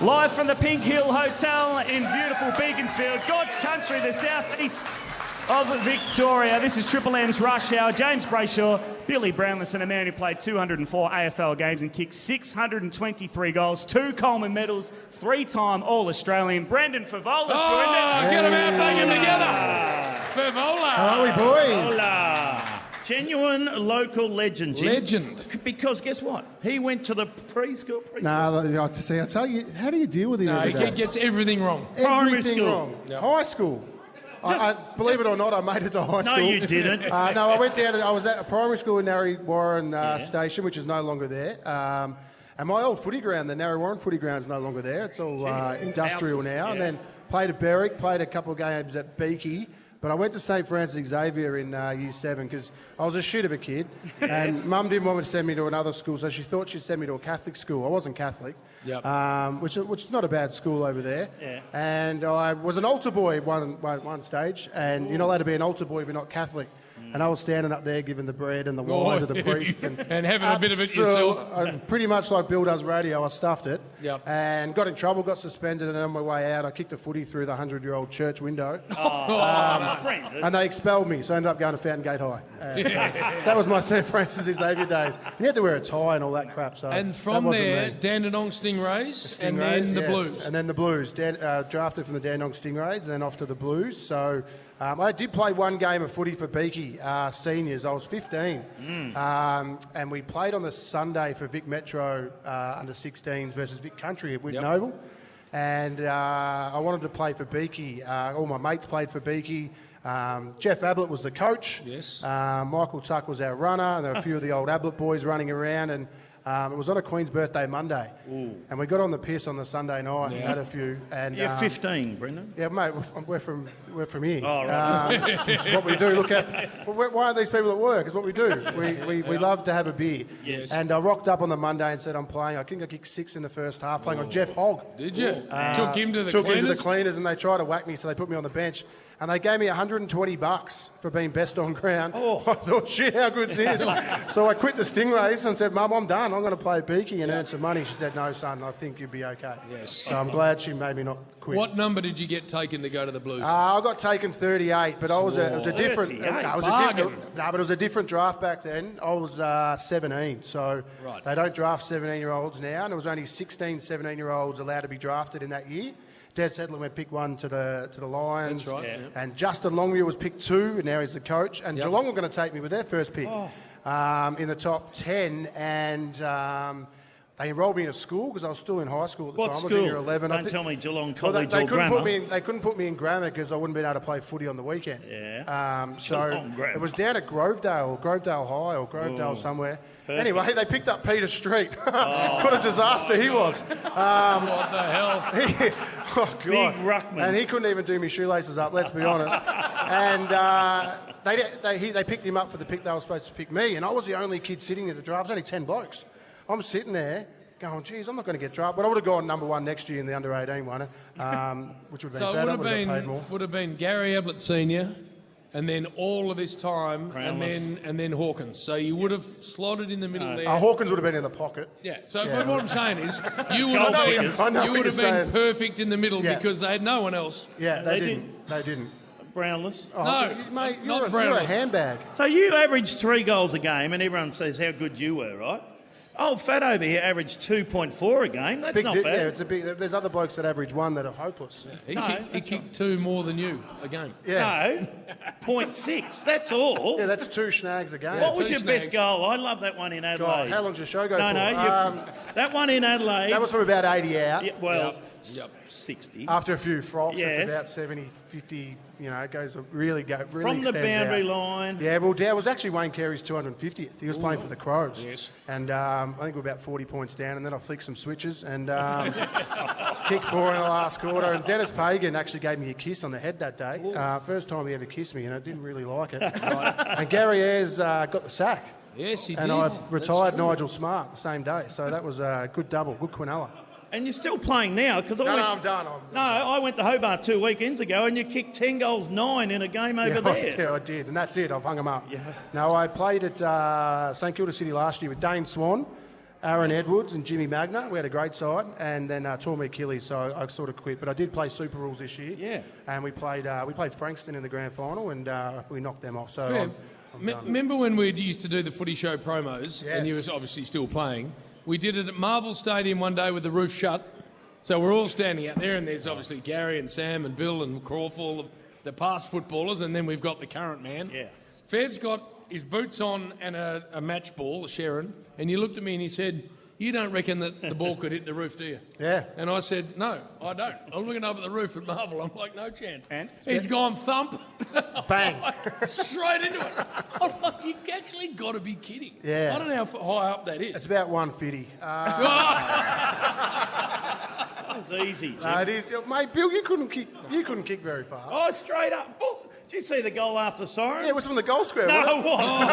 Live from the Pink Hill Hotel in beautiful Beaconsfield, God's country, the southeast of Victoria. This is Triple M's Rush Hour. James Brayshaw, Billy Brownless, a man who played 204 AFL games and kicked 623 goals, 2 Coleman medals, 3-time All-Australian. Brendan Fevola's joined us. Get him out, bang him together. Fevola. How are we, boys? Hola. Genuine local legend, Jim. Legend. Because guess what? He went to the preschool. I tell you, how do you deal with him No, every he day? gets everything wrong. Primary Everything school. wrong. Yep. High school. I believe it or not, I made it to high No, school. you didn't. No, I went down. I was at a primary school in Narre Warren Station, which is no longer there. And my old footy ground, the Narre Warren footy ground, is no longer there. It's all industrial houses, now. yeah. And then played at Berwick, played a couple of games at Beaky. But I went to St Francis Xavier in Year 7 because I was a shit of a kid. And Mum didn't want me to send me to another school, so she thought she'd send me to a Catholic school. I wasn't Catholic, which is not a bad school over there. Yeah. And I was an altar boy at one stage, and you're not allowed to be an altar boy if you're not Catholic. And I was standing up there giving the bread and the wine to the priest. And having a bit of it yourself. Pretty much like Bill does radio, I stuffed it. Yep. And got in trouble, got suspended, and on my way out, I kicked a footy through the 100-year-old church window. Brendan. And they expelled me, so I ended up going to Fountain Gate High. That was my St Francis Xavier days. And you had to wear a tie and all that crap. So And that from wasn't there, me. Dandenong Stingrays, and then the yes. Blues. And then the Blues. Drafted from the Dandenong Stingrays and then off to the Blues. So I did play one game of footy for Beaky seniors. I was 15. And we played on the Sunday for Vic Metro under 16s versus Vic Country at Whitten Oval. And I wanted to play for Beaky. All my mates played for Beaky. Jeff Ablett was the coach. Yes. Michael Tuck was our runner. And there were a few of the old Ablett boys running around. And it was on a Queen's birthday Monday. And we got on the piss on the Sunday night and had a few. And You're 15, Brendan. yeah, mate, we're from here. Oh, right. It's what we do. Look at why aren't these people at work? It's what we do. We love to have a beer. Yes. And I rocked up on the Monday and said I'm playing. I think I kicked 6 in the first half, playing on Jeff Hogg. Did you? Took him to the Took cleaners? him to the cleaners, and they tried to whack me, so they put me on the bench. And they gave me $120 for being best on ground. I thought, shit, how good's this? So I quit the Stingrays and said, Mum, I'm done. I'm going to play Beaky and earn some money. She said, no, son, I think you'll be okay. Yes. So I'm glad she made me not quit. What number did you get taken to go to the Blues? I got taken 38, but it was a different. 38. But it was a different draft back then. I was 17, so Right. they don't draft 17-year-olds now, and there was only 16, 17-year-olds allowed to be drafted in that year. Des Sedler went pick 1 to the Lions. That's right, yeah. And Justin Longmuir was picked 2, and now he's the coach. And Geelong were going to take me with their first pick in the top 10, and they enrolled me in a school because I was still in high school at the What time. school? I was in year 11. Don't tell me Geelong Well, College they or couldn't Grammar. they couldn't put me in grammar because I wouldn't be able to play footy on the weekend. Yeah. So Geelong Grammar. it was down at Grovedale High or Grovedale somewhere. Anyway, they picked up Peter Street. What a disaster he was. What the hell? Oh, God. Big ruckman. And he couldn't even do me shoelaces up, let's be honest. And they picked him up for the pick they were supposed to pick me, and I was the only kid sitting at the draft. There's only 10 blokes. I'm sitting there going, geez, I'm not going to get drafted. But I would have gone number 1 next year in the under-18 one, which would have been So it better. would have paid more. been Gary Ablett Senior, and then all of this time, and then Hawkins. So you would have slotted in the middle there. Hawkins would have been in the pocket. Yeah. So Yeah. but what I'm saying is, you would I know have what been you're saying. perfect in the middle Yeah. because they had no one else. Yeah, They they didn't. Brownless. Oh, No, mate, not you're a Brownless. handbag. So you averaged 3 goals a game, and everyone says how good you were, right? Old Fat over here averaged 2.4 a game. That's not bad. Yeah, it's a big. There's other blokes that average 1 that are hopeless. He kicked 2 more than you a game. Yeah, No, 0.6. That's all. yeah, that's 2 snags a game. What was two your best snags. goal? I love that one in Adelaide. God, how long's your show go No, for? no, that one in Adelaide. That was from about 80 out. Yeah, well, Yep. 60. After a few froths, Yes. it's about 70, 50. You know, it goes really From the extends boundary out. line. Yeah, well, it was actually Wayne Carey's 250th. He was playing for the Crows. Yes. And I think we're about 40 points down, and then I flicked some switches and kicked 4 in the last quarter. And Dennis Pagan actually gave me a kiss on the head that day. First time he ever kissed me, and I didn't really like it. And Gary Ayres got the sack. Yes, he And did. I That's retired true. Nigel Smart the same day. So that was a good double, good quinella. And you're still playing now because I'm done. I went to Hobart 2 weekends ago, and you kicked 10 goals, 9 in a game over there. Yeah, I did, and that's it. I've hung them up. No, I played at St Kilda City last year with Dane Swan, Aaron Edwards and Jimmy Magna. We had a great side, and then tore my Achilles, so I sort of quit. But I did play Super Rules this year. Yeah. And we played Frankston in the grand final, and we knocked them off. So Fev, I'm done. remember when we used to do the footy show promos, and you Yes. was obviously still playing? We did it at Marvel Stadium one day with the roof shut. So we're all standing out there, and there's obviously Gary and Sam and Bill and Crawford, the past footballers, and then we've got the current man. Yeah. Fev's got his boots on and a match ball, a Sharon, and you looked at me and he said, "You don't reckon that the ball could hit the roof, do you?" Yeah. And I said, "No, I don't. I'm looking up at the roof at Marvel. I'm like, no chance." And? He's gone thump. Bang. Straight into it. I'm like, you actually got to be kidding. Yeah. I don't know how high up that is. It's about 150. That was easy, Jim. It is, mate. Bill, you couldn't kick very far. Oh, straight up. Oh, did you see the goal after siren? Yeah, it was from the goal square. No, wasn't it wasn't.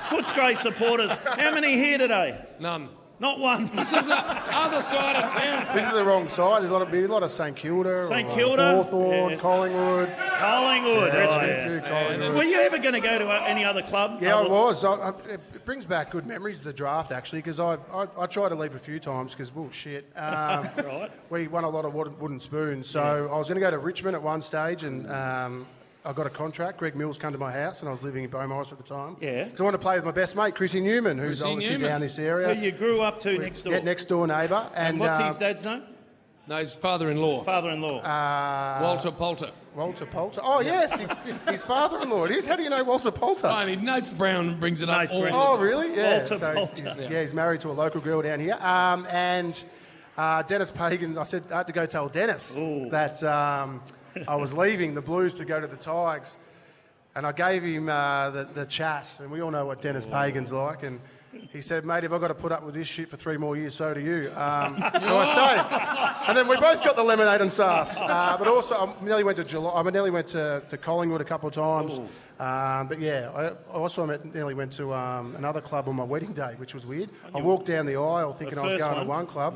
Footscray supporters. How many here today? None. Not one. This is the other side of town. This is the wrong side. There's a lot of St Kilda, St Kilda, Hawthorn, yes. Collingwood, Collingwood. Richmond, Collingwood. Were you ever going to go to any other club? Yeah, I was. It brings back good memories of the draft, actually, because I tried to leave a few times because bullshit. Right. We won a lot of wooden spoons, so I was going to go to Richmond at one stage, and I got a contract. Greg Mills came to my house, and I was living in Beaumaris at the time. Yeah. Because I wanted to play with my best mate, Chrissy Newman, who's Chrissy obviously Newman. down this area. Who you grew up to next door? Yeah, next door neighbour. And what's his dad's name? No, his father-in-law, Father-in-law. Walter Poulter. Walter Poulter. Oh, yes, his father-in-law it is. How do you know Walter Poulter? Only Nath Brown brings it up Nath all Brown. the Oh, time. really? Yeah. Walter So Poulter. he's married to a local girl down here. And Dennis Pagan, I had to go tell Dennis that I was leaving the Blues to go to the Tigers. And I gave him the chat, and we all know what Dennis Pagan's like. And he said, "Mate, if I've got to put up with this shit for 3 more years, so do you." So I stayed. And then we both got the lemonade and sauce. But also, I nearly went to Collingwood a couple of times. But yeah, I also nearly went to another club on my wedding day, which was weird. I walked down the aisle thinking I was first going one? to one club,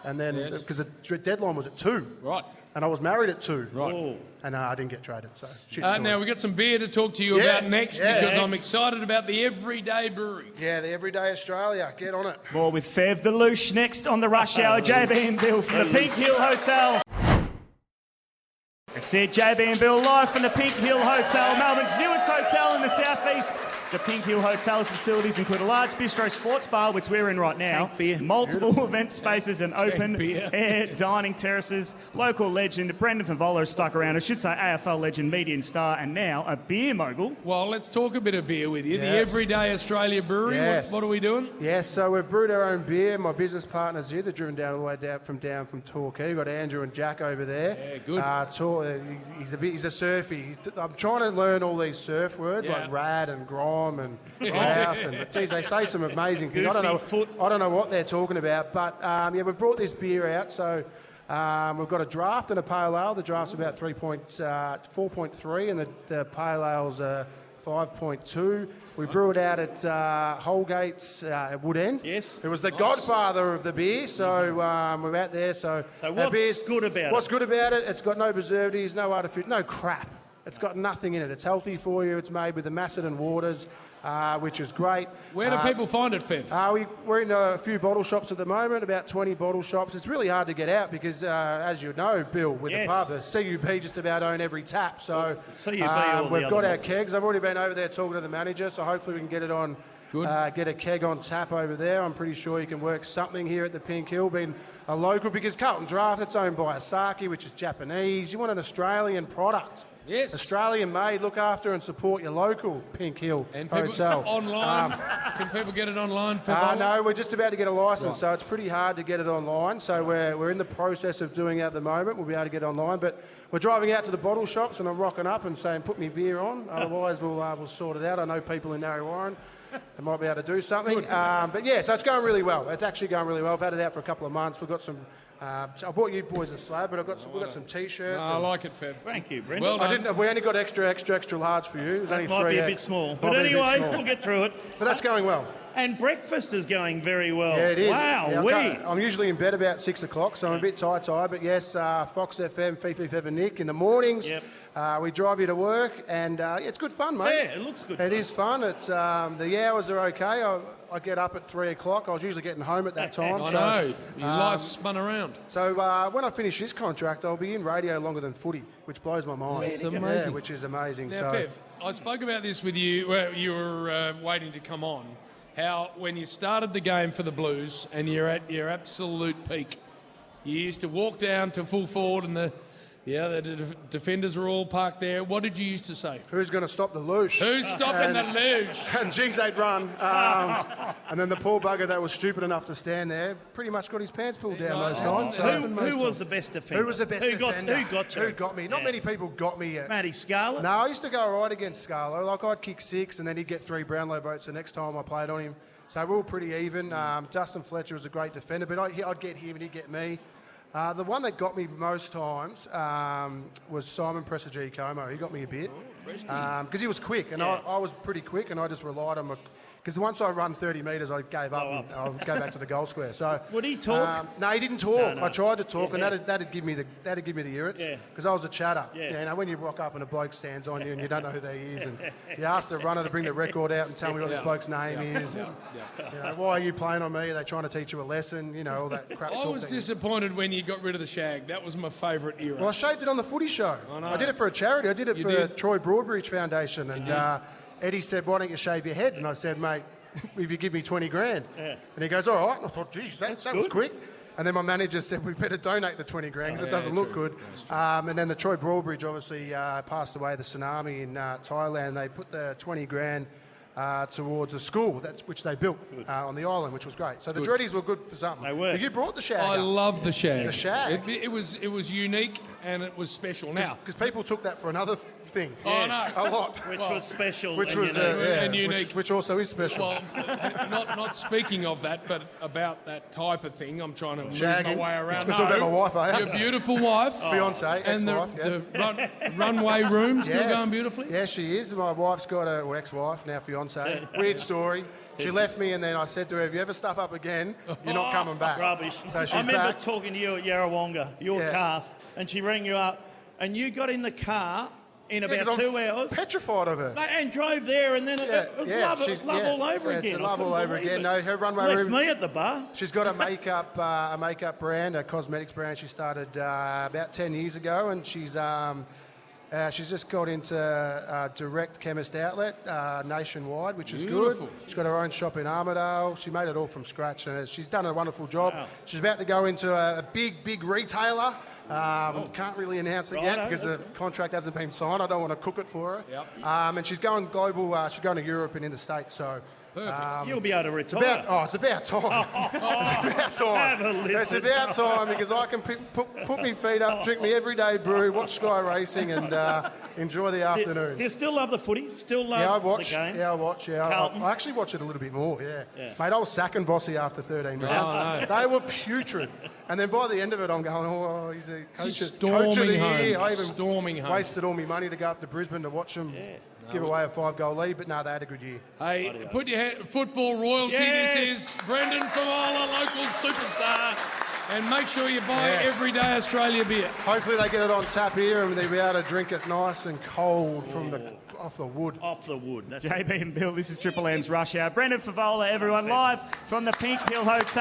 and then because the deadline was at 2. Right. And I was married at 2. Right. Oh. And I didn't get traded. So shit story. Now, we've got some beer to talk to you Yes, about next yes. because I'm excited about the Everyday Brewery. Yeah, the Everyday Australia. Get on it. More with Fev, the Loosh next on the Rush Hour. JB and Bill from the Pink Hill Hotel. That's it, JB and Bill live from the Pink Hill Hotel, Melbourne's newest hotel in the southeast. The Pink Hill Hotel's facilities include a large bistro sports bar, which we're in right now, Tank beer. multiple event spaces and open beer. air dining terraces. Local legend Brendan Fevola has stuck around, I should say AFL legend, median star, and now a beer mogul. Well, let's talk a bit of beer with you. The Yes. Everyday Australia Brewery. Yes. What are we doing? Yes, so we've brewed our own beer. My business partners here, they're driven down all the way down from Torquay. We've got Andrew and Jack over there. Yeah, good. He's a surfy. I'm trying to learn all these surf words Yeah. like rad and grom and rouse, and geez, they say some amazing things. Goofy foot. I don't know what they're talking about, but yeah, we've brought this beer out. So we've got a draft and a pale ale. The draft's about 4.3, and the pale ale's 5.2. We brew it out at Holgate's at Wood End. Yes. It was the godfather of the beer, so we're out there. So our what's beer's- good about it? What's good about it? It's got no preservatives, no artificial, no crap. It's got nothing in it. It's healthy for you. It's made with the Macedon waters, which is great. Where do people find it, Fev? We're in a few bottle shops at the moment, about 20 bottle shops. It's really hard to get out because, as you know, Bill, with Yes. the pub, the CUB just about own every tap. So CUB or the we've other got our one? kegs. I've already been over there talking to the manager, so hopefully we can get it on. Good. Get a keg on tap over there. I'm pretty sure you can work something here at the Pink Hill, being a local, because Carlton Draft, it's owned by Asahi, which is Japanese. You want an Australian product. Yes. Australian made. Look after and support your local Pink Hill And people hotel. online. Can people get it online, Fev? No, we're just about to get a licence, so it's pretty hard to get it online. So we're in the process of doing it at the moment. We'll be able to get it online, but we're driving out to the bottle shops and I'm rocking up and saying, "Put me beer on." Otherwise, we'll sort it out. I know people in Narre Warren. They might be able to do something. But yeah, so it's going really well. It's actually going really well. I've had it out for a couple of months. We've got some. I bought you boys a slab, but we've got some t-shirts. I and- like it, Fev. Thank you, Brendan. Well I done. didn't. We only got extra large for you. It was only Might 3 be a out. bit small. Might But be a bit anyway, small. we'll get through it. But that's going well. And breakfast is going very well. Yeah, it is. Wow, Yeah, I'm usually in bed about 6 o'clock, so I'm a bit tired. But yes, Fox FM, Fifi Fev and Nick in the mornings. Yep. We drive you to work, and it's good fun, mate. Yeah, it looks good It fun. is fun. It's the hours are okay. I get up at 3 o'clock. I was usually getting home at that time. I know. Your life's spun around. So when I finish this contract, I'll be in radio longer than footy, which blows my mind. That's amazing. Yeah, which is amazing. Now, so, Fev, I spoke about this with you where you were waiting to come on, how when you started the game for the Blues and you're at your absolute peak, you used to walk down to full forward and the defenders were all parked there. What did you used to say? who's going to stop the Loosh? Who's stopping the Loosh? And geez, they'd run. And then the poor bugger that was stupid enough to stand there pretty much got his pants pulled down most times. So. Who was the best defender? Who was the best defender? Who got you? Who got me? Not many people got me yet. Matty Scarlett? No, I used to go all right against Scarlo. Like, I'd kick 6 and then he'd get 3 Brownlow votes the next time I played on him. So we were pretty even. Dustin Fletcher was a great defender, but I'd get him and he'd get me. The one that got me most times was Simon Pressagy Como. He got me a bit because he was quick, and I was pretty quick, and I just relied on my. Because once I run 30 metres, I gave up and I'll go back to the goal square. So would he talk? No, he didn't talk. No. I tried to talk, and that'd give me the irrits. Yeah. Because I was a chatter. Yeah. You know, when you rock up and a bloke stands on you and you don't know who that is, and you ask the runner to bring the record out and tell me what this bloke's name is. And, you know, why are you playing on me? Are they trying to teach you a lesson? You know, all that crap. I was talk. disappointed when you got rid of the shag. That was my favourite era. Well, I shaved it on the footy show. I know. I did it for a charity. I did it You for did? Troy Broadbridge Foundation. And Eddie said, why don't you shave your head? And I said, mate, if you give me 20 grand. Yeah. And he goes, all right. And I thought, geez, that was good. quick. And then my manager said, we better donate the 20 grand because it doesn't look true. good. And then the Troy Broadbridge obviously passed away, the tsunami in Thailand. They put the 20 grand towards a school which they built on the island, which was great. So the dreadies were good for something. They were. But you brought the shag I up. love the shag. The shag. It was unique and it was special. Now, Because people took that for another thing. I know. A lot. Which was special. Which and was and unique. which also is special. Well, not speaking of that, but about that type of thing, I'm trying to move Shagging. my way around. We're talking about my wife, eh? Your beautiful wife, Fiance, and ex-wife, the runway room still Yes. going beautifully. Yeah, she is. My wife's got a ex-wife, now fiance. Weird story. She left me, and then I said to her, if you ever stuff up again, you're not coming back. Rubbish. So she's I remember back. talking to you at Yarrawonga, your Yeah. cast, and she rang you up, and you got in the car in Yeah, about 'cause I'm 2 hours petrified of her. and drove there, and then it was love she's- all over yeah, again. It's I love couldn't all over believe again. it. No, her runway Left room. me at the bar. She's got a makeup brand, a cosmetics brand. She started about 10 years ago, and she's just got into direct chemist outlet nationwide, which is Beautiful. good. She's got her own shop in Armidale. She made it all from scratch, and she's done a wonderful job. Wow. She's about to go into a big retailer. Can't really announce it yet Righto, because the that's contract hasn't been signed. I don't want to cook it for her. Yep. And she's going global. She's going to Europe and in the States. So. Perfect. You'll be able to retire. It's about time. It's about time. Have a listen. It's about time because I can put my feet up, drink me everyday brew, watch Sky Racing, and enjoy the afternoon. Do you still love the footy? Still love Yeah, I the watch. game? Yeah, I watch. Yeah, Carlton? I actually watch it a little bit more. Yeah, Yeah. Mate, I was sacking Vossi after 13 rounds. no. They were putrid, and then by the end of it, I'm going, oh, he's a coach of the Storming year. home. I even Storming home. wasted all my money to go up to Brisbane to watch them give away a 5-goal lead, but no, they had a good year. Hey, put your football royalty. Yes. This is Brendan Fevola, local superstar. And make sure you buy Yes. Everyday Australia beer. Hopefully they get it on tap here and they'll be able to drink it nice and cold from off the wood. Off the wood. That's JB and Bill, this is Triple M's Rush Hour. Brendan Fevola, everyone, live from the Pink Hill Hotel.